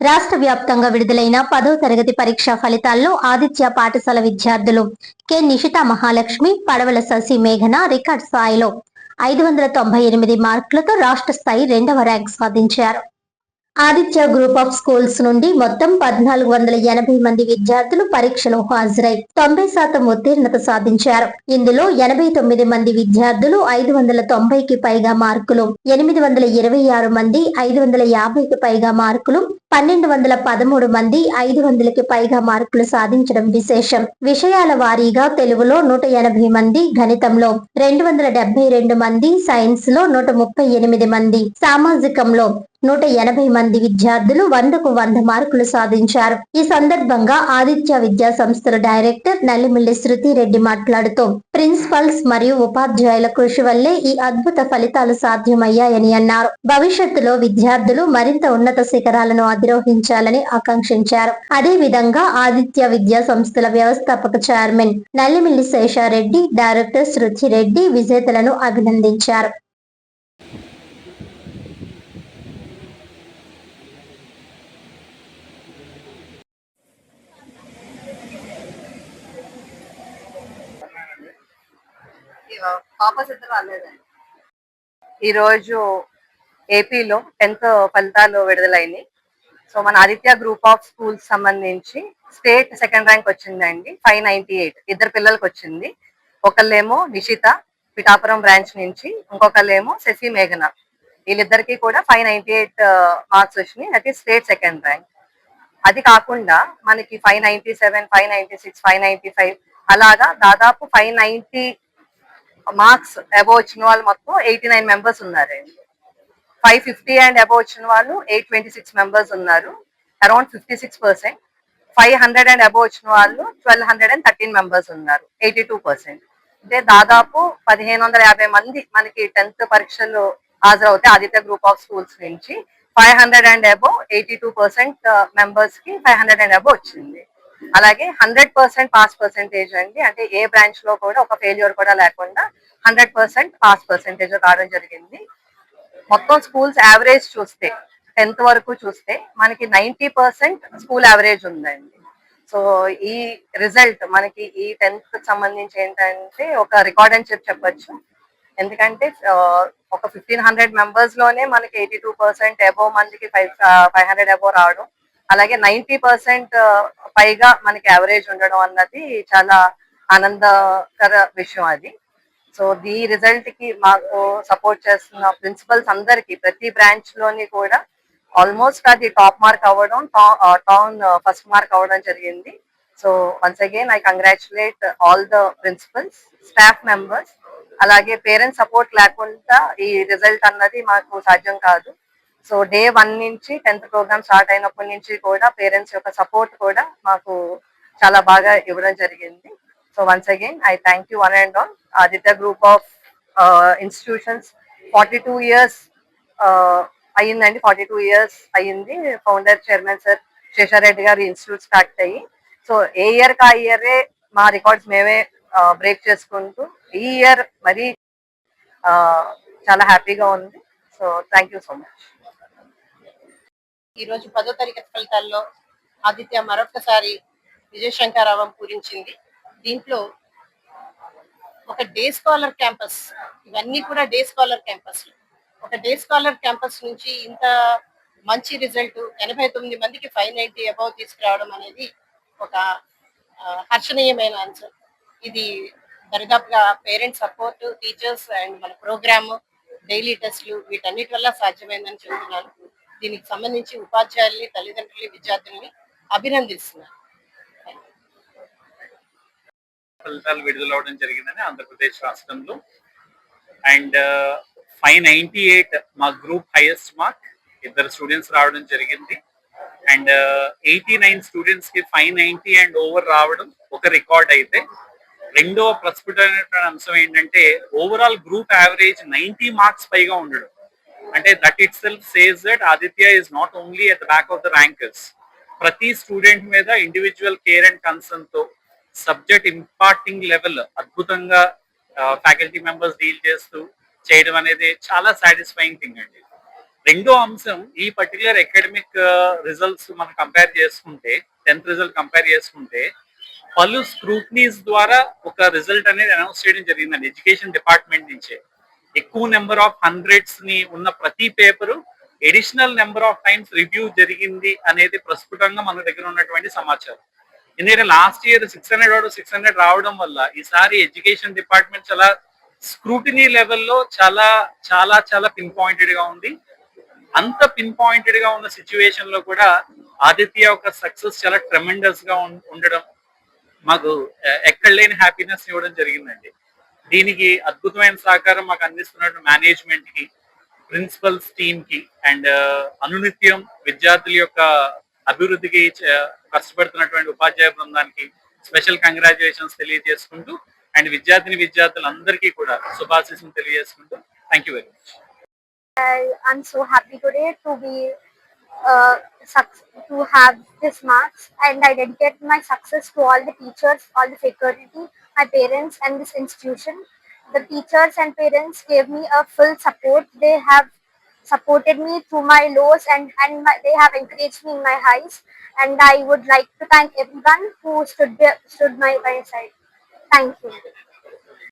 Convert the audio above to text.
రాష్ట్ర వ్యాప్తంగా విడుదలైన 10వ తరగతి పరీక్షా ఫలితాల్లో ఆదిత్య పాఠశాల విద్యార్థులు కె నిషిత మహాలక్ష్మి, పడవల శశి మేఘన రికార్డ్ స్థాయిలో 598 మార్కులతో రాష్ట్ర స్థాయి 2వ ర్యాంక్ సాధించారు. ఆదిత్య గ్రూప్ ఆఫ్ స్కూల్స్ నుండి మొత్తం 1480 మంది విద్యార్థులు పరీక్షలో హాజరై 90% ఉత్తీర్ణత సాధించారు. ఇందులో 89 మంది విద్యార్థులు 590కి పైగా మార్కులు, 826 మంది 550కి పైగా మార్కులు, 1213 మంది 500కి పైగా మార్కులు సాధించడం విశేషం. విషయాల వారీగా తెలుగులో 180 మంది, గణితంలో 272 మంది, సైన్స్ లో 138 మంది, సామాజికంలో 180 మంది విద్యార్థులు 100కు 100 మార్కులు సాధించారు. ఈ సందర్భంగా ఆదిత్య విద్యా సంస్థల డైరెక్టర్ నల్లిమిల్లి శృతి రెడ్డి మాట్లాడుతూ ప్రిన్సిపల్స్ మరియు ఉపాధ్యాయుల కృషి వల్లే ఈ అద్భుత ఫలితాలు సాధ్యమయ్యాయని అన్నారు. భవిష్యత్తులో విద్యార్థులు మరింత ఉన్నత శిఖరాలను అధిరోహించాలని ఆకాంక్షించారు. అదే విధంగా ఆదిత్య విద్యా సంస్థల వ్యవస్థాపక చైర్మన్ నల్లిమిల్లి శేషారెడ్డి, డైరెక్టర్ శృతి రెడ్డి విజేతలను అభినందించారు. ఈరోజు ఏపీలో 10th ఫలితాలు విడుదలైనవి. సో మన ఆదిత్య గ్రూప్ ఆఫ్ స్కూల్స్ సంబంధించి స్టేట్ సెకండ్ ర్యాంక్ వచ్చిందండి. 598 ఇద్దరు పిల్లలకు వచ్చింది. ఒకళ్ళేమో నిషిత పిఠాపురం బ్రాంచ్ నుంచి, ఇంకొకళ్ళేమో శశి మేఘన. వీళ్ళిద్దరికి కూడా 598 మార్క్స్ వచ్చినాయి. అది స్టేట్ సెకండ్ ర్యాంక్. అది కాకుండా మనకి 597, 596, 595 అలాగా దాదాపు 590 మార్క్స్ అబోవ్ వచ్చిన వాళ్ళు మొత్తం 89 మెంబర్స్ ఉన్నారండి. 550 అండ్ అబోవ్ వచ్చిన వాళ్ళు 826 మెంబర్స్ ఉన్నారు, అరౌండ్ 56%. 500 అండ్ అబోవ్ వచ్చిన వాళ్ళు 1213 మెంబర్స్ ఉన్నారు, 82%. అంటే దాదాపు 1550 మంది మనకి 10th పరీక్షలు హాజరవుతాయి ఆదిత్య గ్రూప్ ఆఫ్ స్కూల్స్ నుంచి. 500 అండ్ అబోవ్ 82% మెంబర్స్ కి 500 అండ్ అబోవ్ వచ్చింది. అలాగే 100% పాస్ పర్సెంటేజ్ అండి. అంటే ఏ బ్రాంచ్ లో కూడా ఒక ఫెయిల్యూర్ కూడా లేకుండా 100% పాస్ పర్సెంటేజ్ రావడం జరిగింది. మొత్తం స్కూల్స్ యావరేజ్ చూస్తే 10th వరకు చూస్తే మనకి 90% స్కూల్ యావరేజ్ ఉందండి. సో ఈ రిజల్ట్ మనకి ఈ 10th సంబంధించి ఏంటంటే ఒక రికార్డ్ అని చెప్పొచ్చు. ఎందుకంటే ఒక 1500 మెంబర్స్ లోనే మనకి 82% అబోవ్ మందికి 500 అబోవ్ రావడం, అలాగే 90% పైగా మనకి యావరేజ్ ఉండడం అన్నది చాలా ఆనందకర విషయం అది. సో ఈ రిజల్ట్ కి మాకు సపోర్ట్ చేస్తున్న ప్రిన్సిపల్స్ అందరికి ప్రతి బ్రాంచ్ లోని కూడా ఆల్మోస్ట్ అది టాప్ మార్క్ అవ్వడం, టౌన్ ఫస్ట్ మార్క్ అవ్వడం జరిగింది. So once again I congratulate all the principals, staff members. అలాగే పేరెంట్స్ సపోర్ట్ లేకుండా ఈ రిజల్ట్ అన్నది మాకు సాధ్యం కాదు. సో డే 1 నుంచి 10th ప్రోగ్రామ్ స్టార్ట్ అయినప్పటి నుంచి కూడా పేరెంట్స్ యొక్క సపోర్ట్ కూడా మాకు చాలా బాగా ఇవ్వడం జరిగింది. So once again I thank you one and all. Aditya group of institutions 42 years అయ్యిందండి. 42 years అయ్యింది. ఫౌండర్ చైర్మన్ సార్ శేషారెడ్డి గారు ఇన్స్టిట్యూట్ స్టార్ట్ అయ్యి. సో ఏ ఇయర్ కా ఇయరే మా రికార్డ్స్ మేమే బ్రేక్ చేసుకుంటూ ఈ ఇయర్ మరి చాలా హ్యాపీగా ఉంది. So thank you so much. ఈరోజు 10వ తరగతి ఫలితాల్లో ఆదిత్య మరొకసారి విజయశంకరావం పూరించింది. దీంట్లో ఒక డే స్కాలర్ క్యాంపస్, ఇవన్నీ కూడా డే స్కాలర్ క్యాంపస్. ఒక డే స్కాలర్ క్యాంపస్ నుంచి ఇంత మంచి రిజల్ట్ 89 మందికి 590 అబౌవ్ తీసుకురావడం అనేది ఒక హర్షణీయమైన ఆన్సర్. ఇది దరిదాపుగా పేరెంట్స్ సపోర్ట్, టీచర్స్ అండ్ మన ప్రోగ్రామ్, డైలీ టెస్ట్లు వీటన్నిటి వల్ల సాధ్యమైందని చెబుతున్నాను. దీనికి సంబంధించి ఉపాధ్యాయుల్ని, తల్లిదండ్రుల్ని, విద్యార్థుల్ని అభినందిస్తున్నారు. ఫలితాలు విడుదలవడం జరిగిందని ఆంధ్రప్రదేశ్ రాష్ట్రంలో. అండ్ 598 మా గ్రూప్ హైయెస్ట్ మార్క్, ఇద్దరు స్టూడెంట్స్ రావడం జరిగింది. అండ్ 89 స్టూడెంట్స్ కి 590 అండ్ ఓవర్ రావడం ఒక రికార్డ్ అయితే, రెండవ ప్రస్ఫుటమైనటువంటి అంశం ఏంటంటే ఓవరాల్ గ్రూప్ యావరేజ్ 90 మార్క్స్ పైగా ఉండడం. అంటే that it self says that Aditya is not only at the back of the rankers. ప్రతి స్టూడెంట్ మీద ఇండివిజువల్ కేర్ అండ్ కన్సర్న్ తో సబ్జెక్ట్ ఇంపార్టింగ్ లెవెల్ అద్భుతంగా ఫ్యాకల్టీ మెంబర్స్ డీల్ చేస్తూ చేయడం అనేది చాలా సాటిస్ఫైయింగ్ థింగ్ అండి. రెండో అంశం ఈ పర్టికులర్ అకాడమిక్ రిజల్ట్స్ మనం కంపేర్ చేసుకుంటే 10th రిజల్ట్ కంపేర్ చేసుకుంటే పలు స్క్రూటనీస్ ద్వారా ఒక రిజల్ట్ అనేది అనౌన్స్ చేయడం జరిగిందండి ఎడ్యుకేషన్ డిపార్ట్మెంట్ నుంచే. ఎక్కువ నెంబర్ ఆఫ్ హండ్రెడ్స్ ని ఉన్న ప్రతి paper additional number of times review జరిగింది అనేది ప్రస్ఫుటంగా మన దగ్గర ఉన్నటువంటి సమాచారం. ఎందుకంటే లాస్ట్ ఇయర్ 600 రావడం వల్ల ఈసారి ఎడ్యుకేషన్ డిపార్ట్మెంట్ చాలా స్క్రూటినీ లెవెల్లో చాలా చాలా చాలా పిన్ పాయింటెడ్ గా ఉంది. అంత పిన్ పాయింటెడ్ గా ఉన్న సిచ్యువేషన్ లో కూడా ఆదిత్య యొక్క సక్సెస్ చాలా ట్రెమెండస్ గా ఉండడం మాకు ఎక్కడ లేని హ్యాపీనెస్ ఇవ్వడం జరిగిందండి. దీనికి అద్భుతమైన సహకారం మాకు అందిస్తున్నట్టు మేనేజ్మెంట్ కి, ప్రిన్సిపల్స్ టీమ్ కి అండ్ అనునిత్యం విద్యార్థుల యొక్క అభివృద్ధికి కష్టపడుతున్నటువంటి ఉపాధ్యాయ బృందానికి స్పెషల్ కంగ్రాచులేషన్స్ తెలియజేసుకుంటూ అండ్ విద్యార్థులందరికీ కూడా శుభాశీస్సులు తెలియజేసుకుంటూ thank you very much. I'm so happy today to be to have this marks, and I dedicate my success to all the teachers, all the faculty, my parents, and this institution. The teachers and parents gave me a full support. They have supported me through my lows, and they have encouraged me in my highs. And I would like to thank everyone who stood by my side. Thank you.